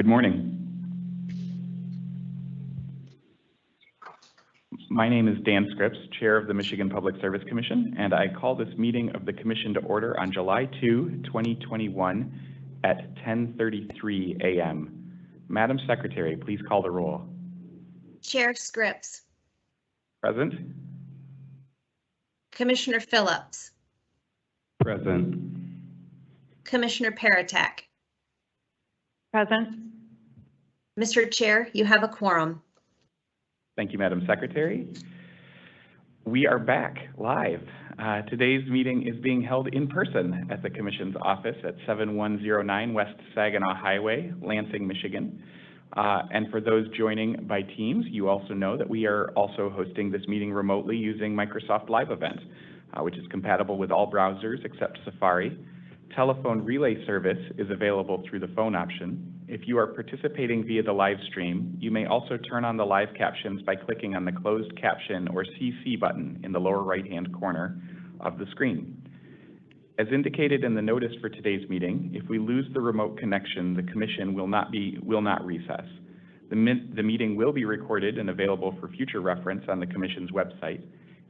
Good morning. My name is Dan Scripps, Chair of the Michigan Public Service Commission, and I call this meeting of the Commission to order on July 2, 2021 at 10:33 a.m. Madam Secretary, please call the roll. Chair Scripps. Present. Commissioner Phillips. Present. Commissioner Paratek. Present. Mr. Chair, you have a quorum. Thank you, Madam Secretary. We are back live. Today's meeting is being held in person at the Commission's office at 7109 West Saginaw Highway, Lansing, Michigan. And for those joining by Teams, you also know that we are also hosting this meeting remotely using Microsoft Live Event, which is compatible with all browsers except Safari. Telephone relay service is available through the phone option. If you are participating via the live stream, you may also turn on the live captions by clicking on the closed caption or CC button in the lower right-hand corner of the screen. As indicated in the notice for today's meeting, if we lose the remote connection, the Commission will not recess. The meeting will be recorded and available for future reference on the Commission's website.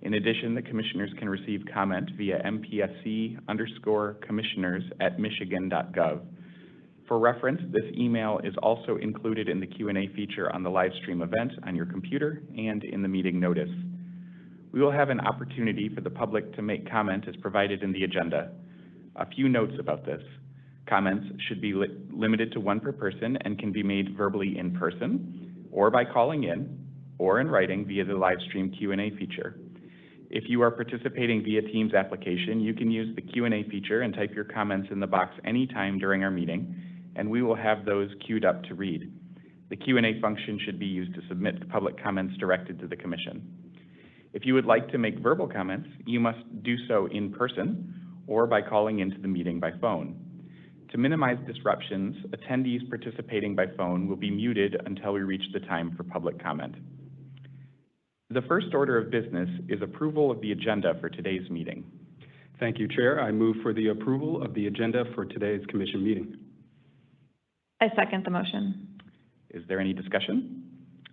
In addition, the Commissioners can receive comment via mpsc_commissioners@michigan.gov. For reference, this email is also included in the Q&A feature on the live stream event on your computer and in the meeting notice. We will have an opportunity for the public to make comment as provided in the agenda. A few notes about this. Comments should be limited to one per person and can be made verbally in person or by calling in or in writing via the live stream Q&A feature. If you are participating via Teams application, you can use the Q&A feature and type your comments in the box anytime during our meeting, and we will have those queued up to read. The Q&A function should be used to submit public comments directed to the Commission. If you would like to make verbal comments, you must do so in person or by calling into the meeting by phone. To minimize disruptions, attendees participating by phone will be muted until we reach the time for public comment. The first order of business is approval of the agenda for today's meeting. Thank you, Chair. I move for the approval of the agenda for today's Commission meeting. I second the motion. Is there any discussion?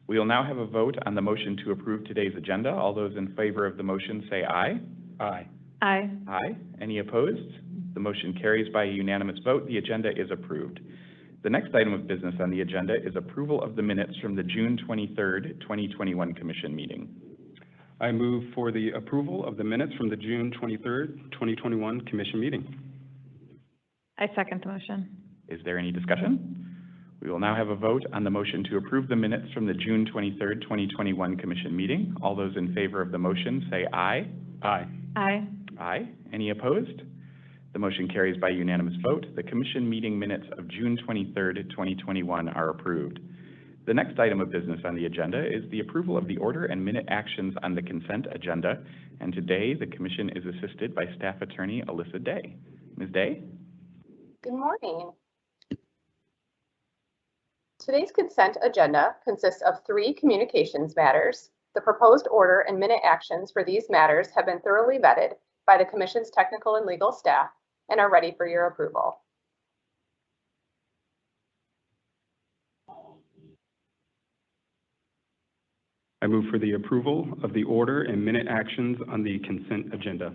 We will now have a vote on the motion to approve today's agenda. All those in favor of the motion say aye. Aye. Aye. Aye. Any opposed? The motion carries by a unanimous vote. The agenda is approved. The next item of business on the agenda is approval of the minutes from the June 23rd, 2021 Commission meeting. I move for the approval of the minutes from the June 23rd, 2021 Commission meeting. I second the motion. Is there any discussion? We will now have a vote on the motion to approve the minutes from the June 23rd, 2021 Commission meeting. All those in favor of the motion say aye. Aye. Aye. Aye. Any opposed? The motion carries by unanimous vote. The Commission meeting minutes of June 23rd, 2021 are approved. The next item of business on the agenda is the approval of the order and minute actions on the consent agenda. And today, the Commission is assisted by Staff Attorney Alyssa Day. Ms. Day? Good morning. Today's consent agenda consists of 3 communications matters. The proposed order and minute actions for these matters have been thoroughly vetted by the Commission's technical and legal staff and are ready for your approval. I move for the approval of the order and minute actions on the consent agenda.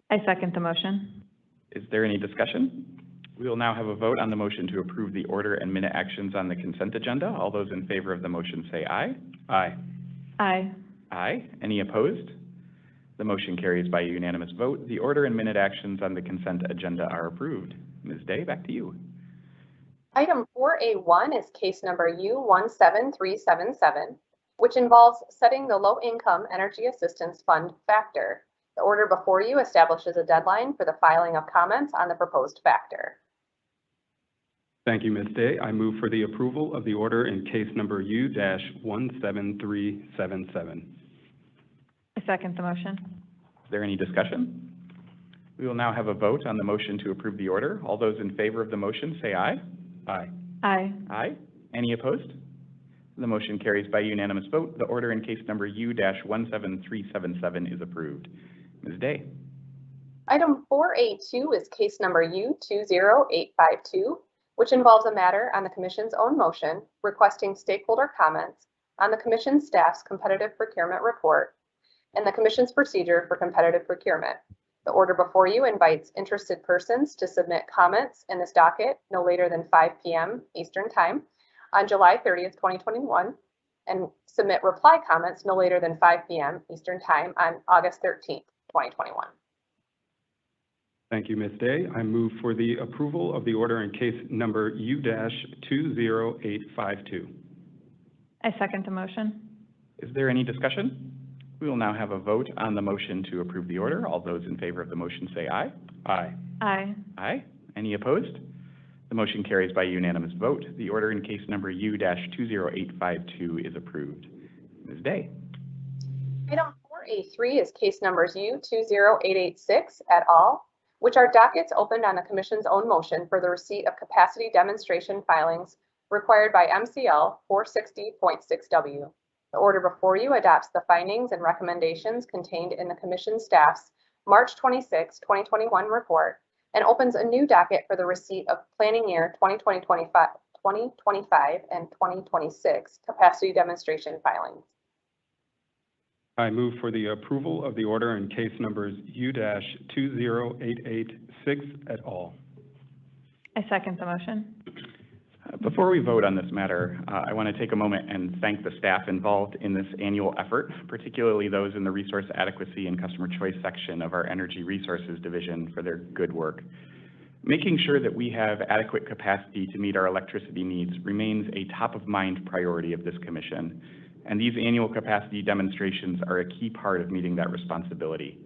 I second the motion. Is there any discussion? We will now have a vote on the motion to approve the order and minute actions on the consent agenda. All those in favor of the motion say aye. Aye. Aye. Aye. Any opposed? The motion carries by a unanimous vote. The order and minute actions on the consent agenda are approved. Ms. Day, back to you. Item 4A1 is case number U17377, which involves setting the low-income energy assistance fund factor. The order before you establishes a deadline for the filing of comments on the proposed factor. Thank you, Ms. Day. I move for the approval of the order in case number U-17377. I second the motion. Is there any discussion? We will now have a vote on the motion to approve the order. All those in favor of the motion say aye. Aye. Aye. Aye. Any opposed? The motion carries by unanimous vote. The order in case number U-17377 is approved. Ms. Day. Item 4A2 is case number U20852, which involves a matter on the Commission's own motion requesting stakeholder comments on the Commission staff's competitive procurement report and the Commission's procedure for competitive procurement. The order before you invites interested persons to submit comments in this docket no later than 5 p.m. Eastern Time on July 30th, 2021, and submit reply comments no later than 5 p.m. Eastern Time on August 13th, 2021. Thank you, Ms. Day. I move for the approval of the order in case number U-20852. I second the motion. Is there any discussion? We will now have a vote on the motion to approve the order. All those in favor of the motion say aye. Aye. Aye. Aye. Any opposed? The motion carries by unanimous vote. The order in case number U-20852 is approved. Ms. Day. Item 4A3 is case numbers U-20886 et al., which are dockets opened on the Commission's own motion for the receipt of capacity demonstration filings required by MCL 460.6W. The order before you adopts the findings and recommendations contained in the Commission staff's March 26, 2021 report and opens a new docket for the receipt of planning year 2025 and 2026 capacity demonstration filings. I move for the approval of the order in case numbers U-20886 et al. I second the motion. Before we vote on this matter, I want to take a moment and thank the staff involved in this annual effort, particularly those in the Resource Adequacy and Customer Choice section of our Energy Resources Division for their good work. Making sure that we have adequate capacity to meet our electricity needs remains a top-of-mind priority of this Commission, and these annual capacity demonstrations are a key part of meeting that responsibility.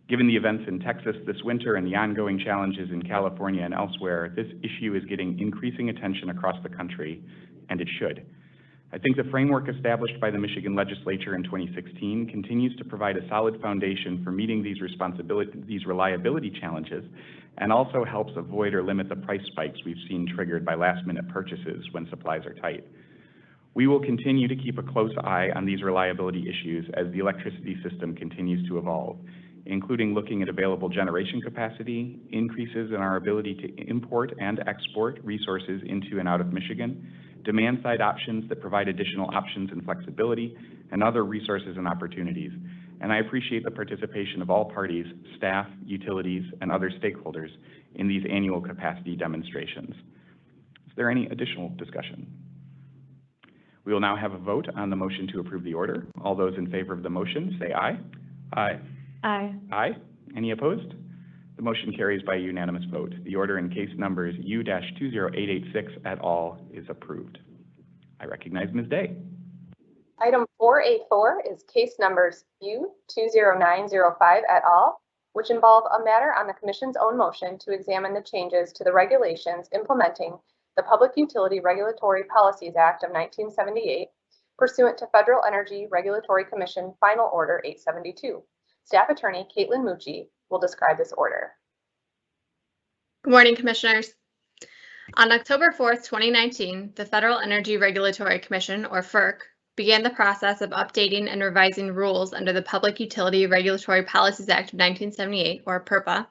Given the events in Texas this winter and the ongoing challenges in California and elsewhere, this issue is getting increasing attention across the country, and it should. I think the framework established by the Michigan Legislature in 2016 continues to provide a solid foundation for meeting these reliability challenges, and also helps avoid or limit the price spikes we've seen triggered by last-minute purchases when supplies are tight. We will continue to keep a close eye on these reliability issues as the electricity system continues to evolve, including looking at available generation capacity, increases in our ability to import and export resources into and out of Michigan, demand-side options that provide additional options and flexibility, and other resources and opportunities. And I appreciate the participation of all parties, staff, utilities, and other stakeholders in these annual capacity demonstrations. Is there any additional discussion? We will now have a vote on the motion to approve the order. All those in favor of the motion say aye. Aye. Aye. Aye. Any opposed? The motion carries by unanimous vote. The order in case numbers U-20886 et al. Is approved. I recognize Ms. Day. Item 4A4 is case numbers U-20905 et al., which involve a matter on the Commission's own motion to examine the changes to the regulations implementing the Public Utility Regulatory Policies Act of 1978 pursuant to Federal Energy Regulatory Commission Final Order 872. Staff Attorney Caitlin Mucci will describe this order. Good morning, Commissioners. On October 4th, 2019, the Federal Energy Regulatory Commission, or FERC, began the process of updating and revising rules under the Public Utility Regulatory Policies Act of 1978, or PURPA,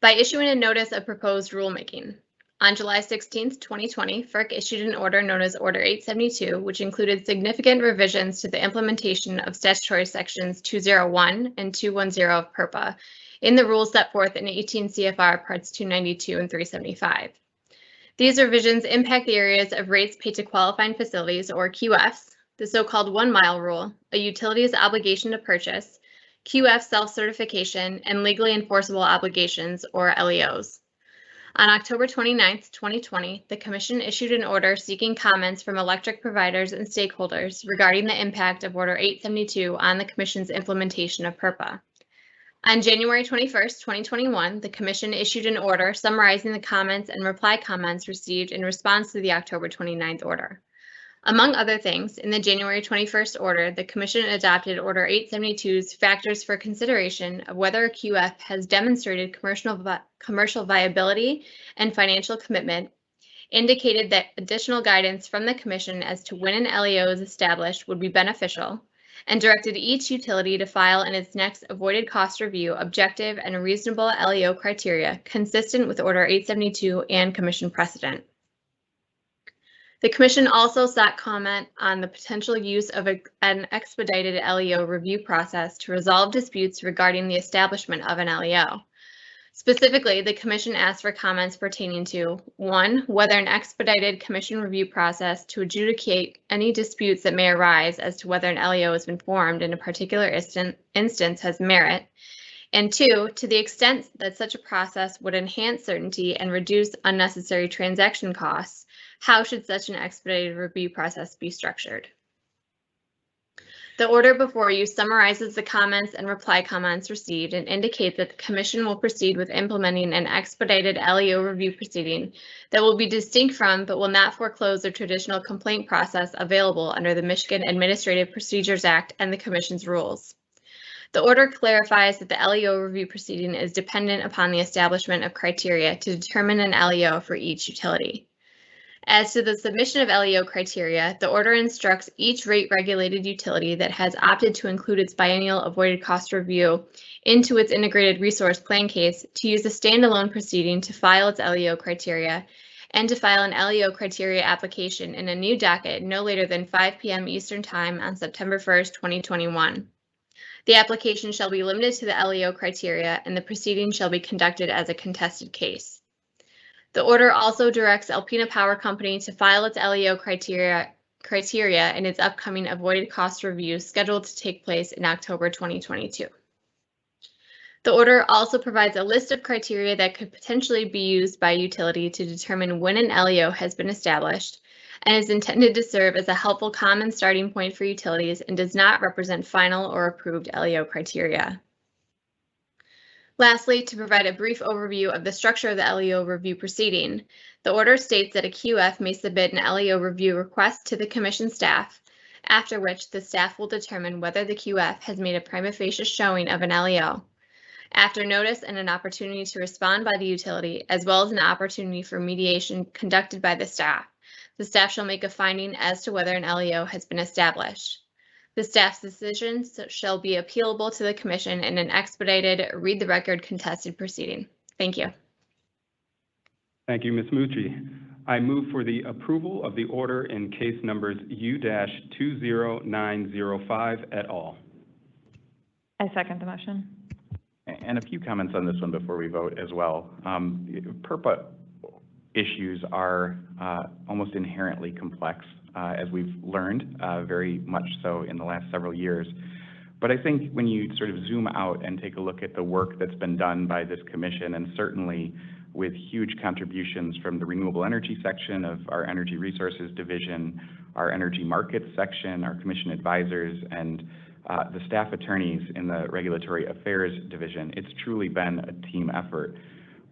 by issuing a notice of proposed rulemaking. On July 16, 2020, FERC issued an order known as Order 872, which included significant revisions to the implementation of statutory sections 201 and 210 of PURPA in the rules set forth in 18 CFR Parts 292 and 375. These revisions impact the areas of rates paid to qualifying facilities, or QFs, the so-called 1 mile rule, a utility's obligation to purchase, QF self-certification, and legally enforceable obligations, or LEOs. On October 29, 2020, the Commission issued an order seeking comments from electric providers and stakeholders regarding the impact of Order 872 on the Commission's implementation of PURPA. On January 21, 2021, the Commission issued an order summarizing the comments and reply comments received in response to the October 29th order. Among other things, in the January 21st order, the Commission adopted Order 872's factors for consideration of whether a QF has demonstrated commercial viability and financial commitment, indicated that additional guidance from the Commission as to when an LEO is established would be beneficial, and directed each utility to file in its next avoided cost review objective and reasonable LEO criteria consistent with Order 872 and Commission precedent. The Commission also sought comment on the potential use of an expedited LEO review process to resolve disputes regarding the establishment of an LEO. Specifically, the Commission asked for comments pertaining to 1, whether an expedited Commission review process to adjudicate any disputes that may arise as to whether an LEO has been formed in a particular instance has merit, and 2, to the extent that such a process would enhance certainty and reduce unnecessary transaction costs, how should such an expedited review process be structured? The order before you summarizes the comments and reply comments received and indicates that the Commission will proceed with implementing an expedited LEO review proceeding that will be distinct from but will not foreclose the traditional complaint process available under the Michigan Administrative Procedures Act and the Commission's rules. The order clarifies that the LEO review proceeding is dependent upon the establishment of criteria to determine an LEO for each utility. As to the submission of LEO criteria, the order instructs each rate-regulated utility that has opted to include its biennial avoided cost review into its integrated resource plan case to use a standalone proceeding to file its LEO criteria and to file an LEO criteria application in a new docket no later than 5 p.m. Eastern Time on September 1st, 2021. The application shall be limited to the LEO criteria and the proceeding shall be conducted as a contested case. The order also directs Alpena Power Company to file its LEO criteria in its upcoming avoided cost review scheduled to take place in October 2022. The order also provides a list of criteria that could potentially be used by a utility to determine when an LEO has been established and is intended to serve as a helpful common starting point for utilities and does not represent final or approved LEO criteria. Lastly, to provide a brief overview of the structure of the LEO review proceeding, the order states that a QF may submit an LEO review request to the Commission staff, after which the staff will determine whether the QF has made a prima facie showing of an LEO. After notice and an opportunity to respond by the utility, as well as an opportunity for mediation conducted by the staff shall make a finding as to whether an LEO has been established. The staff's decisions shall be appealable to the Commission in an expedited, read the record contested proceeding. Thank you. Thank you, Ms. Mucci. I move for the approval of the order in case numbers U-20905 et al. I second the motion. And a few comments on this one before we vote as well. PURPA issues are almost inherently complex, as we've learned, very much so in the last several years. But I think when you sort of zoom out and take a look at the work that's been done by this commission, and certainly with huge contributions from the renewable energy section of our Energy Resources Division, our energy markets section, our commission advisors, and the staff attorneys in the Regulatory Affairs Division, it's truly been a team effort.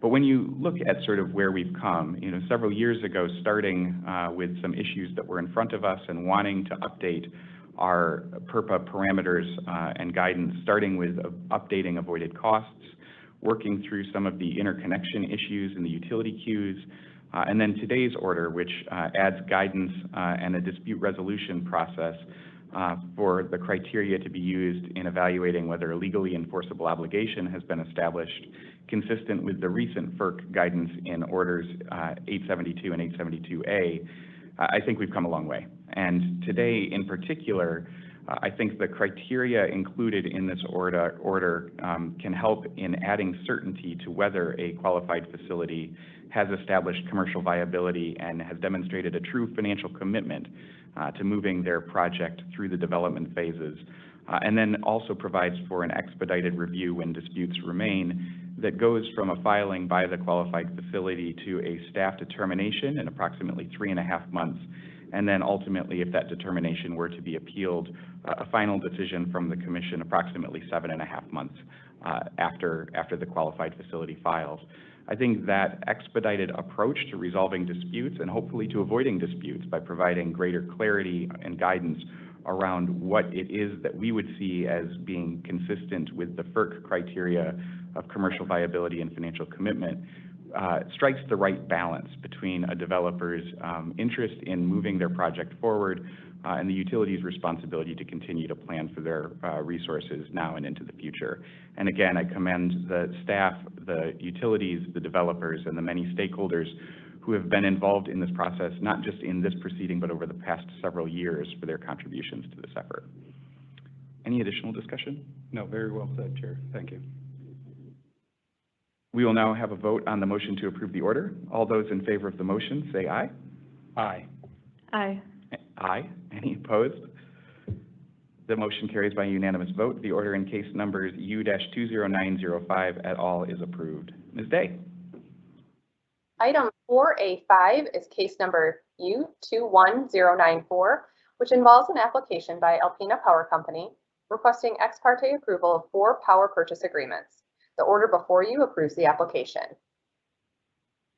But when you look at sort of where we've come, several years ago, starting with some issues that were in front of us and wanting to update our PURPA parameters and guidance, starting with updating avoided costs, working through some of the interconnection issues in the utility queues, and then today's order, which adds guidance and a dispute resolution process for the criteria to be used in evaluating whether a legally enforceable obligation has been established, consistent with the recent FERC guidance in orders 872 and 872A. I think we've come a long way. And today in particular, I think the criteria included in this order can help in adding certainty to whether a qualified facility has established commercial viability and has demonstrated a true financial commitment to moving their project through the development phases, and then also provides for an expedited review when disputes remain that goes from a filing by the qualified facility to a staff determination in approximately 3.5 months, and then ultimately, if that determination were to be appealed, a final decision from the commission approximately 7.5 months after the qualified facility files. I think that expedited approach to resolving disputes and hopefully to avoiding disputes by providing greater clarity and guidance around what it is that we would see as being consistent with the FERC criteria of commercial viability and financial commitment strikes the right balance between a developer's interest in moving their project forward and the utility's responsibility to continue to plan for their resources now and into the future. And again, I commend the staff, the utilities, the developers, and the many stakeholders who have been involved in this process, not just in this proceeding, but over the past several years for their contributions to this effort. Any additional discussion? No, very well said, Chair. Thank you. We will now have a vote on the motion to approve the order. All those in favor of the motion, say aye. Aye. Aye. Aye. Any opposed? The motion carries by unanimous vote. The order in case numbers U-20905 et al. Is approved. Ms. Day. Item 4A5 is case number U21094, which involves an application by Alpena Power Company requesting ex parte approval of 4 power purchase agreements. The order before you approves the application.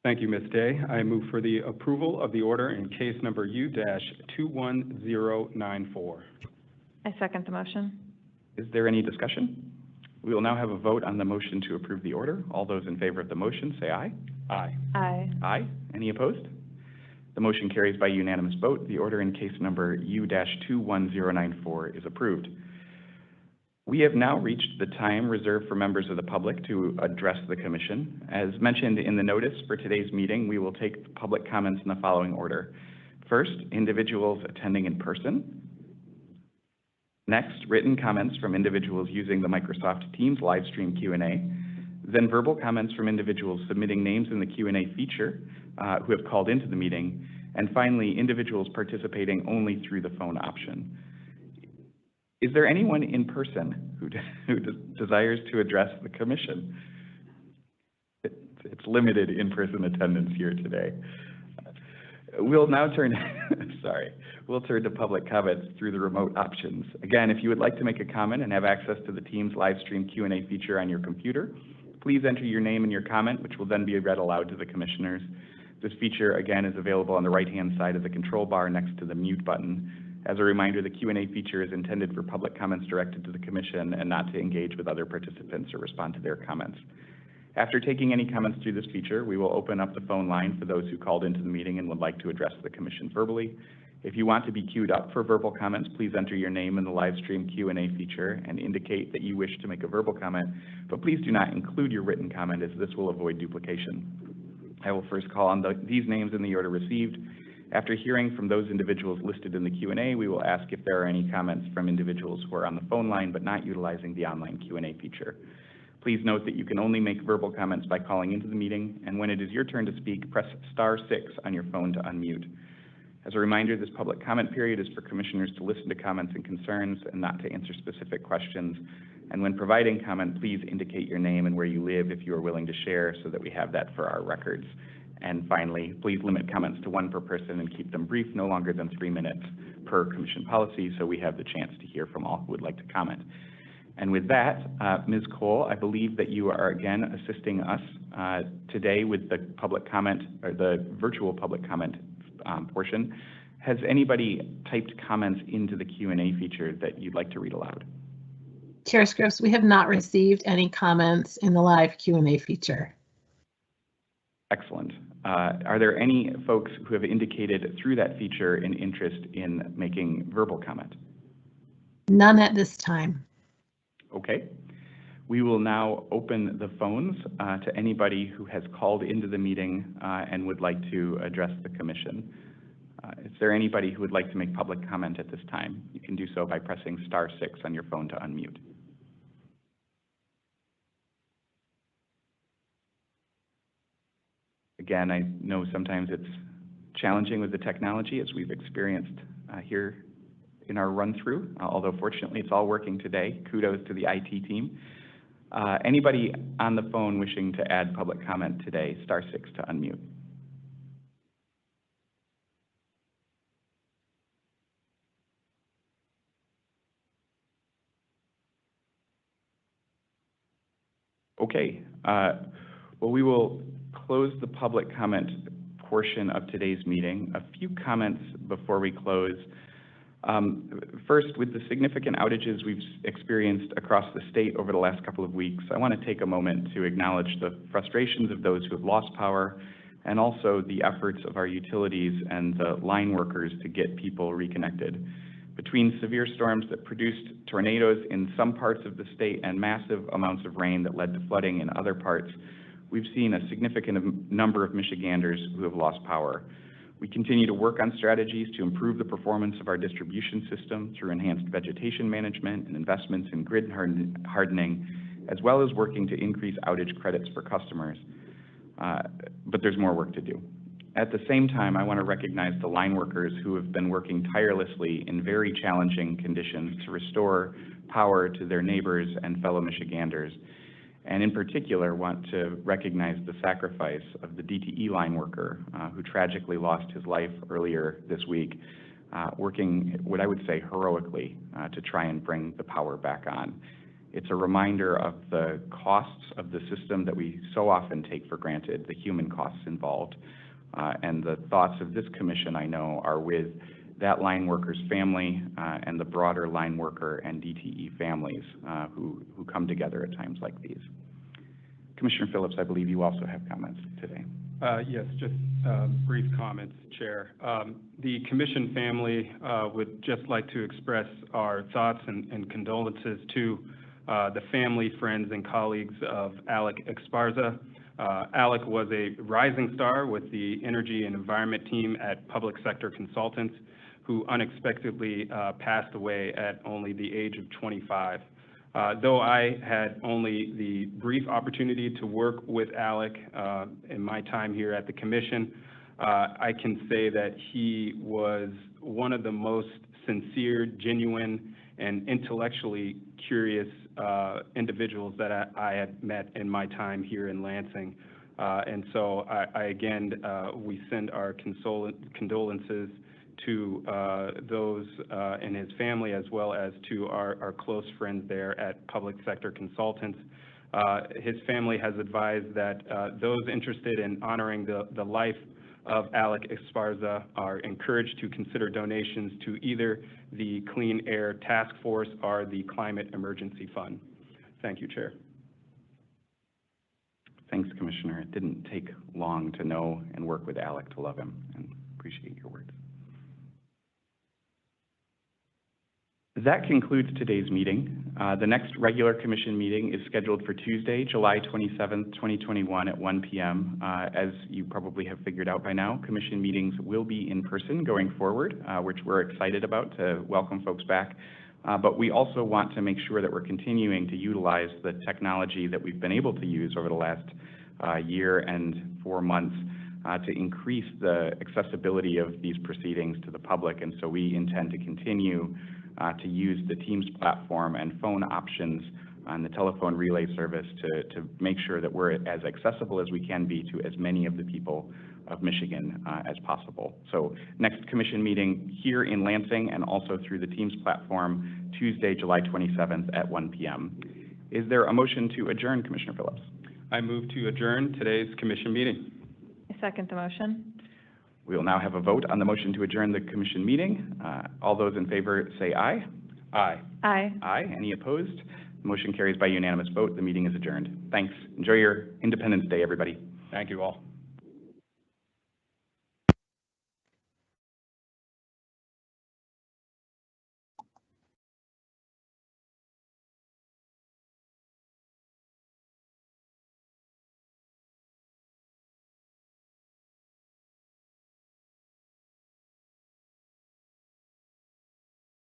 Thank you, Ms. Day. I move for the approval of the order in case number U-21094. I second the motion. Is there any discussion? We will now have a vote on the motion to approve the order. All those in favor of the motion, say aye. Aye. Aye. Aye. Any opposed? The motion carries by unanimous vote. The order in case number U-21094 is approved. We have now reached the time reserved for members of the public to address the Commission. As mentioned in the notice for today's meeting, we will take public comments in the following order. First, individuals attending in person. Next, written comments from individuals using the Microsoft Teams live stream Q&A. Then verbal comments from individuals submitting names in the Q&A feature who have called into the meeting. And finally, individuals participating only through the phone option. Is there anyone in person who desires to address the Commission? It's limited in-person attendance here today. We'll now turn, we'll turn to public comments through the remote options. Again, if you would like to make a comment and have access to the Teams live stream Q&A feature on your computer, please enter your name and your comment, which will then be read aloud to the commissioners. This feature, again, is available on the right-hand side of the control bar next to the mute button. As a reminder, the Q&A feature is intended for public comments directed to the Commission and not to engage with other participants or respond to their comments. After taking any comments through this feature, we will open up the phone line for those who called into the meeting and would like to address the Commission verbally. If you want to be queued up for verbal comments, please enter your name in the live stream Q&A feature and indicate that you wish to make a verbal comment, but please do not include your written comment as this will avoid duplication. I will first call on these names in the order received. After hearing from those individuals listed in the Q&A, we will ask if there are any comments from individuals who are on the phone line but not utilizing the online Q&A feature. Please note that you can only make verbal comments by calling into the meeting, and when it is your turn to speak, press *6 on your phone to unmute. As a reminder, this public comment period is for commissioners to listen to comments and concerns and not to answer specific questions. And when providing comment, please indicate your name and where you live if you are willing to share so that we have that for our records. And finally, please limit comments to 1 per person and keep them brief, no longer than 3 minutes per Commission policy, so we have the chance to hear from all who would like to comment. And with that, Ms. Cole, I believe that you are again assisting us today with the public comment, or the virtual public comment portion. Has anybody typed comments into the Q&A feature that you'd like to read aloud? Chair Scripps, we have not received any comments in the live Q&A feature. Excellent. Are there any folks who have indicated through that feature an interest in making verbal comment? None at this time. Okay. We will now open the phones to anybody who has called into the meeting and would like to address the Commission. Is there anybody who would like to make public comment at this time? You can do so by pressing *6 on your phone to unmute. Again, I know sometimes it's challenging with the technology, as we've experienced here in our run-through, although fortunately it's all working today. Kudos to the IT team. Anybody on the phone wishing to add public comment today, *6 to unmute. Okay. Well, we will close the public comment portion of today's meeting. A few comments before we close. First, with the significant outages we've experienced across the state over the last couple of weeks, I want to take a moment to acknowledge the frustrations of those who have lost power, and also the efforts of our utilities and the line workers to get people reconnected. Between severe storms that produced tornadoes in some parts of the state and massive amounts of rain that led to flooding in other parts, we've seen a significant number of Michiganders who have lost power. We continue to work on strategies to improve the performance of our distribution system through enhanced vegetation management and investments in grid hardening, as well as working to increase outage credits for customers. But there's more work to do. At the same time, I want to recognize the line workers who have been working tirelessly in very challenging conditions to restore power to their neighbors and fellow Michiganders. And in particular, want to recognize the sacrifice of the DTE line worker who tragically lost his life earlier this week, working what I would say heroically to try and bring the power back on. It's a reminder of the costs of the system that we so often take for granted, the human costs involved. And the thoughts of this commission, I know, are with that line worker's family and the broader line worker and DTE families who come together at times like these. Commissioner Phillips, I believe you also have comments today. Yes, just brief comments, Chair. The commission family would just like to express our thoughts and condolences to the family, friends, and colleagues of Alec Esparza. Alec was a rising star with the Energy and Environment team at Public Sector Consultants, who unexpectedly passed away at only the age of 25. Though I had only the brief opportunity to work with Alec in my time here at the Commission, I can say that he was one of the most sincere, genuine, and intellectually curious individuals that I had met in my time here in Lansing. And so we send our condolences to those in his family, as well as to our close friends there at Public Sector Consultants. His family has advised that those interested in honoring the life of Alec Esparza are encouraged to consider donations to either the Clean Air Task Force or the Climate Emergency Fund. Thank you, Chair. Thanks, Commissioner. It didn't take long to know and work with Alec to love him, and appreciate your words. That concludes today's meeting. The next regular commission meeting is scheduled for Tuesday, July 27th, 2021 at 1 p.m. As you probably have figured out by now, commission meetings will be in person going forward, which we're excited about to welcome folks back. But we also want to make sure that we're continuing to utilize the technology that we've been able to use over the last year and 4 months to increase the accessibility of these proceedings to the public. And so we intend to continue to use the Teams platform and phone options on the telephone relay service to make sure that we're as accessible as we can be to as many of the people of Michigan as possible. So next commission meeting here in Lansing and also through the Teams platform, Tuesday, July 27th at 1 p.m. Is there a motion to adjourn, Commissioner Phillips? I move to adjourn today's commission meeting. I second the motion. We will now have a vote on the motion to adjourn the commission meeting. All those in favor say aye. Aye. Aye. Aye. Any opposed? The motion carries by unanimous vote. The meeting is adjourned. Thanks. Enjoy your Independence Day, everybody. Thank you all.